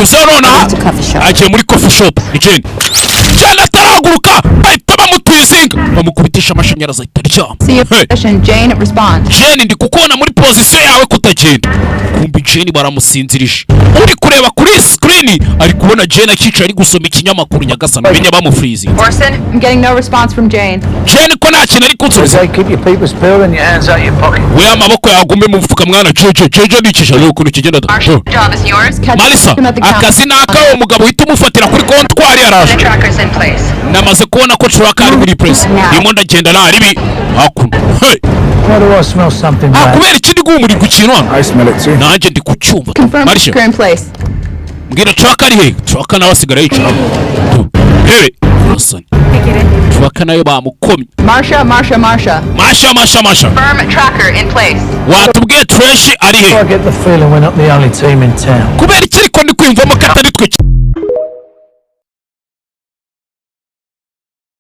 biruseho nonaha agiye muri coffee shop. Ni Jane atarahaguruka bahita bamutwizinga bamukubitisha amashanyarazi ahita aryama. Jane ndi kukubona muri position yawe kutagenda. Kumbi Jane baramusinzirije. Uri kureba kuri screen ari kubona Jane akicaye ari gusoma ikinyamakuru nyagasana benya bamufreezing. Orson, I'm getting no response from Jane. Jane ko nta kintu ari kunsubiza. Keep your papers pill and your hands out your pocket. We amaboko yagume mu mfuka mwana Jeje nicisha leo kuno kigenda da. Job is yours. Marisa, akazi nakawe umugabo uhita umufatira kuri kontwari yaraje. Namaze kubona ko tracker ari muri press. Ndimo ndagenda naribi hakuno. Hey. Why do I smell something bad? Kubera ikindi gumuri gukinwa. I smell it too. Nanje ndi kucyumva. Marisha. Mbwira tracker ari he? Tracker nawe asigara yicara. Hey. Listen. Tracker nayo bamukomye. Marsha. Firm tracker in place. Watubwiye Trash ari he? I get the feeling we're not the only team in town. Kubera ikiri ko ndi kwimvamo